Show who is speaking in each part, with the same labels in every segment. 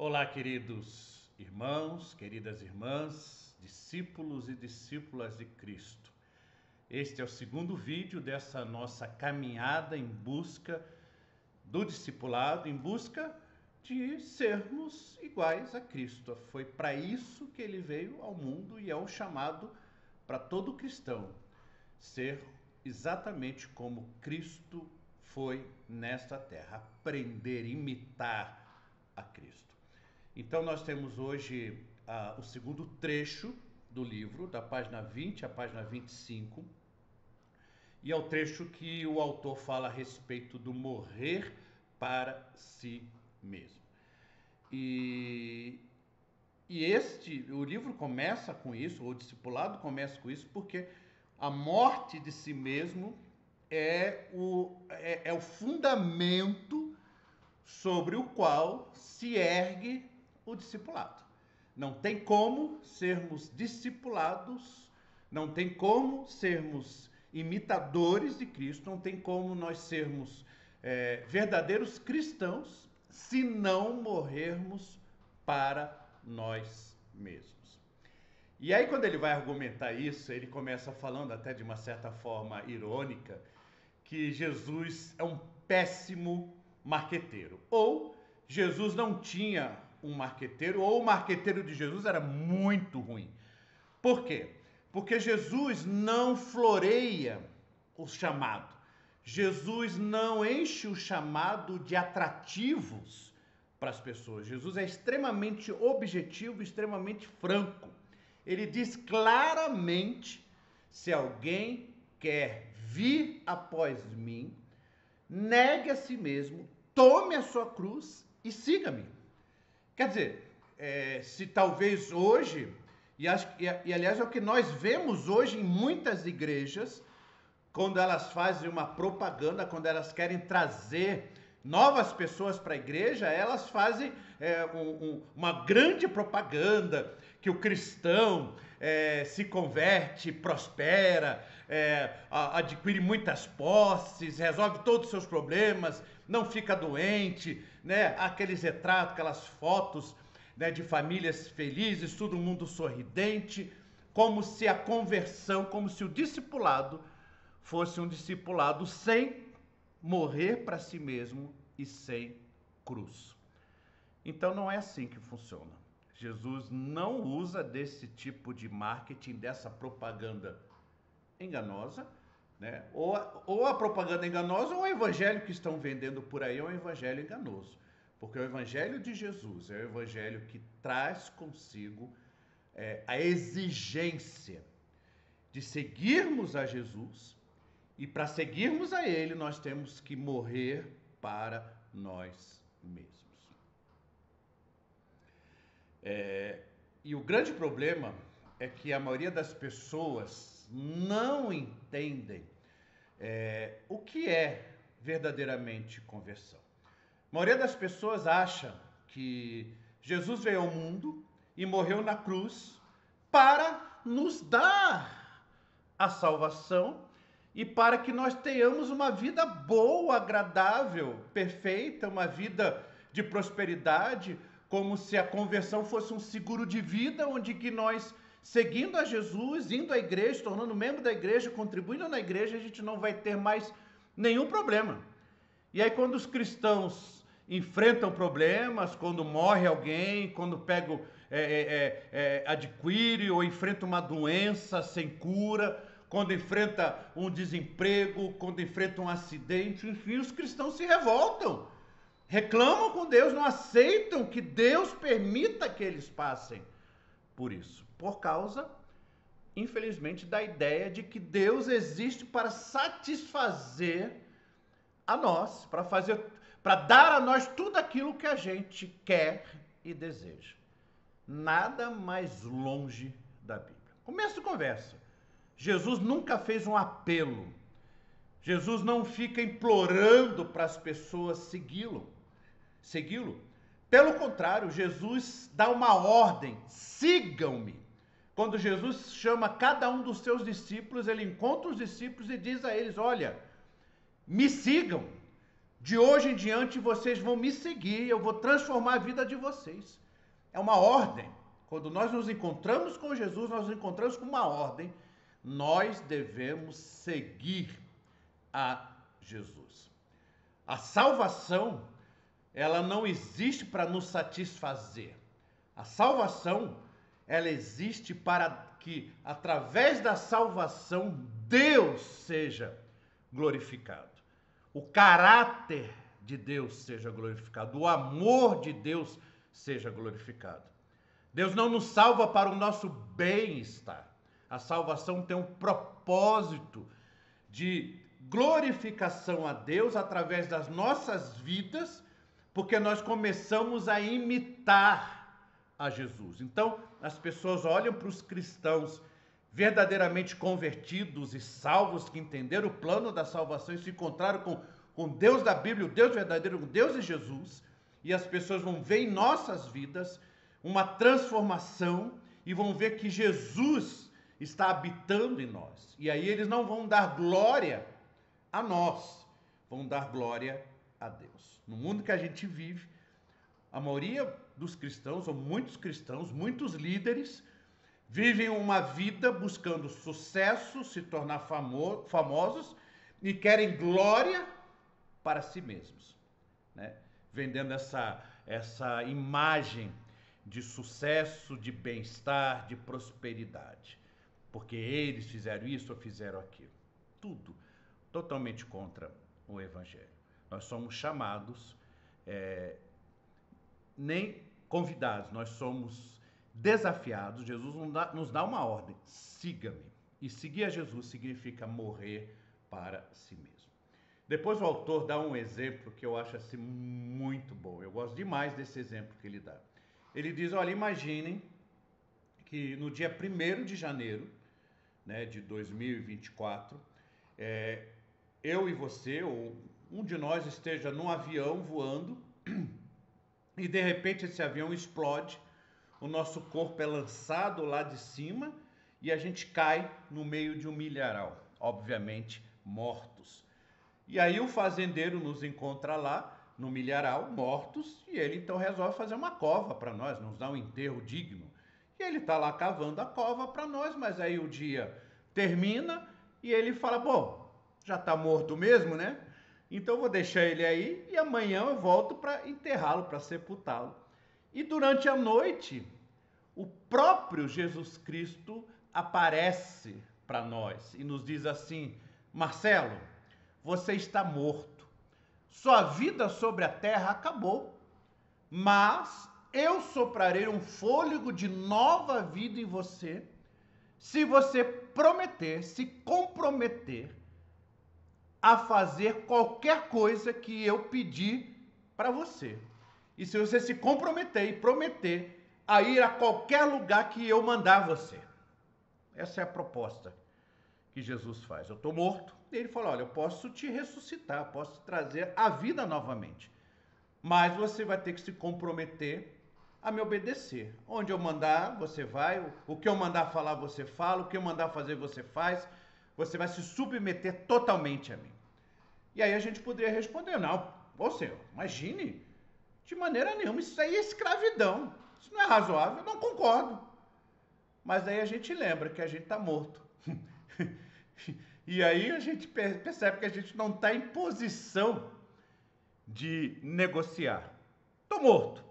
Speaker 1: Olá, queridos irmãos, queridas irmãs, discípulos e discípulas de Cristo. Este é o segundo vídeo dessa nossa caminhada em busca do discipulado, em busca de sermos iguais a Cristo. Foi para isso que ele veio ao mundo e é o chamado para todo cristão, ser exatamente como Cristo foi nesta terra, aprender, imitar a Cristo. Então nós temos hoje o segundo trecho do livro, da página 20 à página 25, e é o trecho que o autor fala a respeito do morrer para si mesmo. O livro começa com isso, o discipulado começa com isso, porque a morte de si mesmo é o fundamento sobre o qual se ergue o discipulado. Não tem como sermos discipulados, não tem como sermos imitadores de Cristo, não tem como nós sermos verdadeiros cristãos se não morrermos para nós mesmos. E aí, quando ele vai argumentar isso, ele começa falando até de uma certa forma irônica que Jesus é um péssimo marqueteiro, ou Jesus não tinha um marqueteiro, ou o marqueteiro de Jesus era muito ruim. Por quê? Porque Jesus não floreia o chamado. Jesus não enche o chamado de atrativos para as pessoas. Jesus é extremamente objetivo, extremamente franco. Ele diz claramente: se alguém quer vir após mim, negue a si mesmo, tome a sua cruz e siga-me. Quer dizer, se talvez hoje, e aliás é o que nós vemos hoje em muitas igrejas, quando elas fazem uma propaganda, quando elas querem trazer novas pessoas para a igreja, elas fazem uma grande propaganda que o cristão se converte, prospera, adquire muitas posses, resolve todos os seus problemas, não fica doente, né? Aqueles retratos, aquelas fotos, né, de famílias felizes, todo mundo sorridente, como se a conversão, como se o discipulado fosse um discipulado sem morrer para si mesmo e sem cruz. Então não é assim que funciona. Jesus não usa desse tipo de marketing, dessa propaganda enganosa, né? Ou a propaganda enganosa ou o evangelho que estão vendendo por aí é um evangelho enganoso. Porque o evangelho de Jesus é o evangelho que traz consigo a exigência de seguirmos a Jesus, e para seguirmos a ele nós temos que morrer para nós mesmos. E o grande problema é que a maioria das pessoas não entendem o que é verdadeiramente conversão. A maioria das pessoas acha que Jesus veio ao mundo e morreu na cruz para nos dar a salvação e para que nós tenhamos uma vida boa, agradável, perfeita, uma vida de prosperidade, como se a conversão fosse um seguro de vida, onde que nós, seguindo a Jesus, indo à igreja, tornando membro da igreja, contribuindo na igreja, a gente não vai ter mais nenhum problema. E aí quando os cristãos enfrentam problemas, quando morre alguém, quando adquire ou enfrenta uma doença sem cura, quando enfrenta um desemprego, quando enfrenta um acidente, enfim, os cristãos se revoltam, reclamam com Deus, não aceitam que Deus permita que eles passem por isso, por causa, infelizmente, da ideia de que Deus existe para satisfazer a nós, para dar a nós tudo aquilo que a gente quer e deseja. Nada mais longe da Bíblia. Começo de conversa. Jesus nunca fez um apelo. Jesus não fica implorando para as pessoas segui-lo. Pelo contrário, Jesus dá uma ordem: sigam-me. Quando Jesus chama cada um dos seus discípulos, ele encontra os discípulos e diz a eles: olha, me sigam, De hoje em diante vocês vão me seguir, eu vou transformar a vida de vocês. É uma ordem. Quando nós nos encontramos com Jesus, nós nos encontramos com uma ordem. Nós devemos seguir a Jesus. A salvação, ela não existe para nos satisfazer. A salvação, ela existe para que, através da salvação, Deus seja glorificado. O caráter de Deus seja glorificado. O amor de Deus seja glorificado. Deus não nos salva para o nosso bem-estar. A salvação tem um propósito de glorificação a Deus através das nossas vidas, porque nós começamos a imitar a Jesus. Então, as pessoas olham para os cristãos verdadeiramente convertidos e salvos, que entenderam o plano da salvação e se encontraram com Deus da Bíblia, o Deus verdadeiro, o Deus de Jesus, e as pessoas vão ver em nossas vidas uma transformação e vão ver que Jesus está habitando em nós. E aí eles não vão dar glória a nós, vão dar glória a Deus. No mundo que a gente vive, a maioria dos cristãos, ou muitos cristãos, muitos líderes, vivem uma vida buscando sucesso, se tornar famosos e querem glória para si mesmos, né? Vendendo essa imagem de sucesso, de bem-estar, de prosperidade. Porque eles fizeram isso ou fizeram aquilo. Tudo totalmente contra o Evangelho. Nós somos chamados, nem convidados, nós somos desafiados. Jesus nos dá uma ordem: siga-me. E seguir a Jesus significa morrer para si mesmo. Depois o autor dá um exemplo que eu acho assim muito bom. Eu gosto demais desse exemplo que ele dá. Ele diz, olha, imaginem que no dia 1º de janeiro, né, de 2024, eu e você, ou um de nós esteja num avião voando e de repente esse avião explode, o nosso corpo é lançado lá de cima e a gente cai no meio de um milharal, obviamente mortos. E aí o fazendeiro nos encontra lá no milharal, mortos, e ele então resolve fazer uma cova para nós, nos dar um enterro digno. E ele está lá cavando a cova para nós, mas aí o dia termina e ele fala, bom, já está morto mesmo, né? Então eu vou deixar ele aí e amanhã eu volto para enterrá-lo, para sepultá-lo. E durante a noite, o próprio Jesus Cristo aparece para nós e nos diz assim, Marcelo, você está morto. Sua vida sobre a terra acabou, mas eu soprarei um fôlego de nova vida em você, se você prometer, se comprometer a fazer qualquer coisa que eu pedir para você. E se você se comprometer e prometer a ir a qualquer lugar que eu mandar você. Essa é a proposta que Jesus faz. Eu estou morto. E ele fala, olha, eu posso te ressuscitar, posso te trazer a vida novamente. Mas você vai ter que se comprometer a me obedecer. Onde eu mandar, você vai. O que eu mandar falar, você fala. O que eu mandar fazer, você faz. Você vai se submeter totalmente a mim. E aí a gente poderia responder, não, ô Senhor, imagine, de maneira nenhuma, isso aí é escravidão. Isso não é razoável, eu não concordo. Mas aí a gente lembra que a gente está morto. E aí a gente percebe que a gente não está em posição de negociar. Estou morto.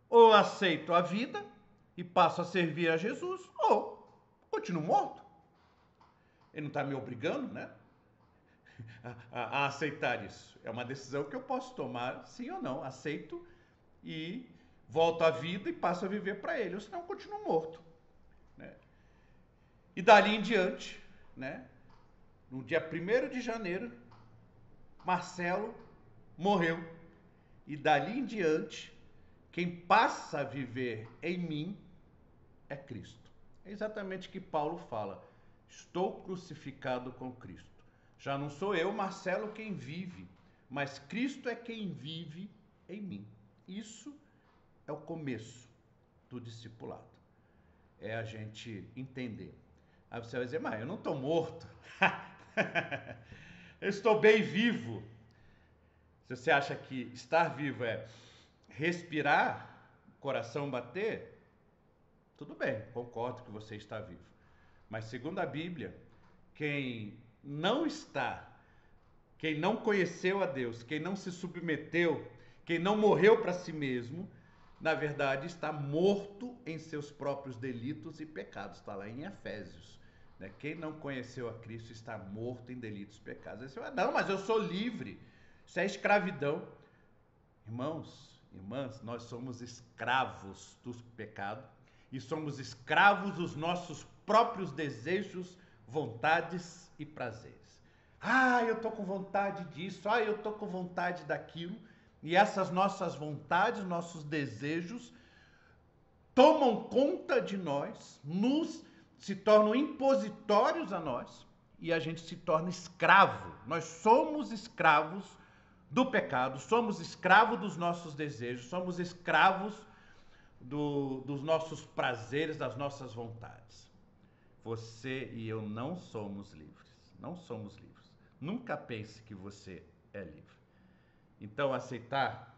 Speaker 1: Ou aceito a vida e passo a servir a Jesus, ou continuo morto. Ele não está me obrigando, né, a aceitar isso. É uma decisão que eu posso tomar, sim ou não. Aceito e volto à vida e passo a viver para ele, ou senão eu continuo morto, né? E dali em diante, né, no dia 1º de janeiro, Marcelo morreu. E dali em diante, quem passa a viver em mim é Cristo. É exatamente o que Paulo fala. Estou crucificado com Cristo. Já não sou eu, Marcelo, quem vive, mas Cristo é quem vive em mim. Isso é o começo do discipulado. É a gente entender. Aí você vai dizer, mas eu não estou morto. Eu estou bem vivo. Se você acha que estar vivo é respirar, coração bater, tudo bem, concordo que você está vivo. Mas segundo a Bíblia, quem não está, quem não conheceu a Deus, quem não se submeteu, quem não morreu para si mesmo, na verdade está morto em seus próprios delitos e pecados. Está lá em Efésios. Né? Quem não conheceu a Cristo está morto em delitos e pecados. Aí você vai, não, mas eu sou livre. Isso é escravidão. Irmãos, irmãs, nós somos escravos do pecado e somos escravos dos nossos próprios desejos, vontades e prazeres. Ah, eu estou com vontade disso, eu estou com vontade daquilo. E essas nossas vontades, nossos desejos, tomam conta de nós, se tornam impositórios a nós e a gente se torna escravo. Nós somos escravos do pecado, somos escravos dos nossos desejos, somos escravos dos nossos prazeres, das nossas vontades. Você e eu não somos livres, não somos livres. Nunca pense que você é livre. Então, aceitar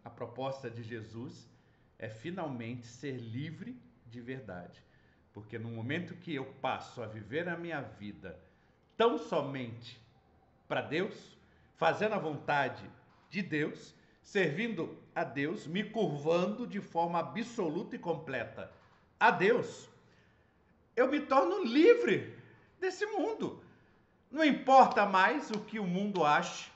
Speaker 1: a proposta de Jesus é finalmente ser livre de verdade. Porque no momento que eu passo a viver a minha vida tão somente para Deus, fazendo a vontade de Deus, servindo a Deus, me curvando de forma absoluta e completa a Deus, eu me torno livre desse mundo. Não importa mais o que o mundo ache,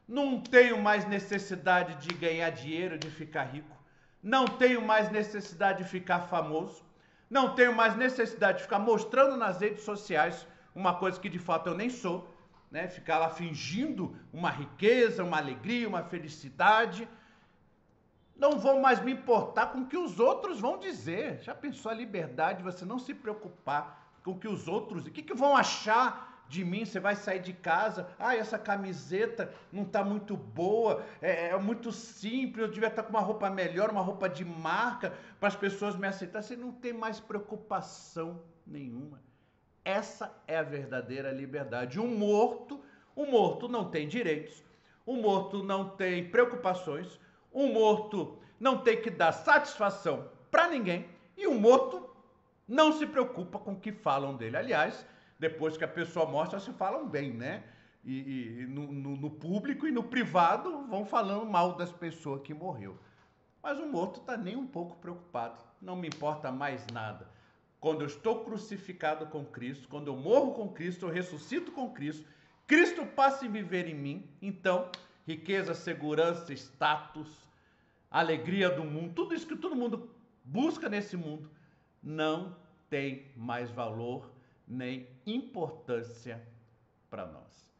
Speaker 1: não tenho mais necessidade de ganhar dinheiro, de ficar rico, não tenho mais necessidade de ficar famoso, não tenho mais necessidade de ficar mostrando nas redes sociais uma coisa que de fato eu nem sou, né? Ficar lá fingindo uma riqueza, uma alegria, uma felicidade. Não vou mais me importar com o que os outros vão dizer. Já pensou a liberdade, você não se preocupar com o que os outros... O que vão achar de mim? Você vai sair de casa, essa camiseta não está muito boa, é muito simples, eu devia estar com uma roupa melhor, uma roupa de marca, para as pessoas me aceitarem. Você não tem mais preocupação nenhuma. Essa é a verdadeira liberdade. Um morto não tem direitos, um morto não tem preocupações, um morto não tem que dar satisfação para ninguém e um morto não se preocupa com o que falam dele. Aliás, depois que a pessoa morre, só se falam bem, né? E no público e no privado vão falando mal das pessoas que morreu. Mas o morto está nem um pouco preocupado. Não me importa mais nada. Quando eu estou crucificado com Cristo, quando eu morro com Cristo, eu ressuscito com Cristo, Cristo passa a viver em mim. Então, riqueza, segurança, status, alegria do mundo, tudo isso que todo mundo busca nesse mundo, não tem mais valor nem importância para nós.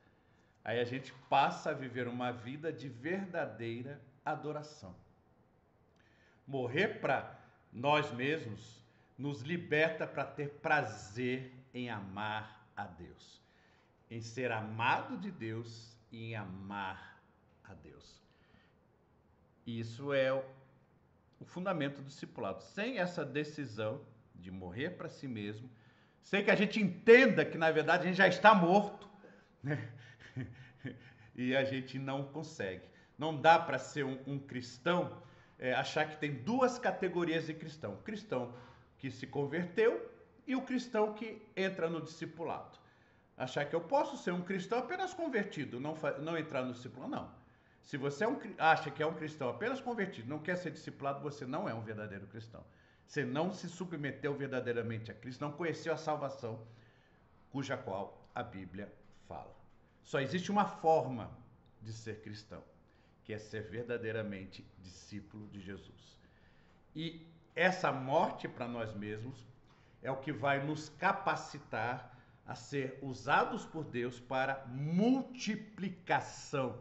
Speaker 1: Aí a gente passa a viver uma vida de verdadeira adoração. Morrer para nós mesmos nos liberta para ter prazer em amar a Deus, em ser amado de Deus e em amar a Deus. Isso é o fundamento do discipulado. Sem essa decisão de morrer para si mesmo, sem que a gente entenda que, na verdade, a gente já está morto, né? E a gente não consegue. Não dá para ser um cristão, achar que tem duas categorias de cristão. O cristão que se converteu e o cristão que entra no discipulado. Achar que eu posso ser um cristão apenas convertido, não entrar no discipulado, não. Se você acha que é um cristão apenas convertido, não quer ser discipulado, você não é um verdadeiro cristão. Você não se submeteu verdadeiramente a Cristo, não conheceu a salvação cuja qual a Bíblia fala. Só existe uma forma de ser cristão, que é ser verdadeiramente discípulo de Jesus. E essa morte para nós mesmos é o que vai nos capacitar a ser usados por Deus para multiplicação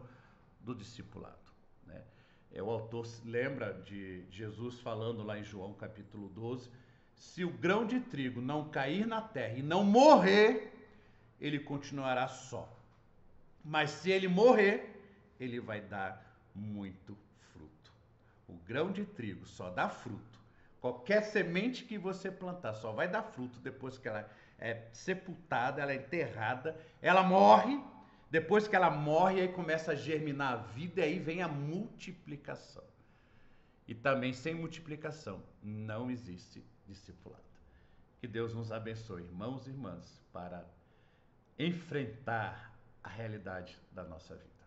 Speaker 1: do discipulado. Né? O autor lembra de Jesus falando lá em João capítulo 12, se o grão de trigo não cair na terra e não morrer, ele continuará só. Mas se ele morrer, ele vai dar muito fruto. O grão de trigo só dá fruto. Qualquer semente que você plantar só vai dar fruto depois que ela é sepultada, ela é enterrada, ela morre, Depois que ela morre, aí começa a germinar a vida e aí vem a multiplicação. E também sem multiplicação não existe discipulado. Que Deus nos abençoe, irmãos e irmãs, para enfrentar a realidade da nossa vida.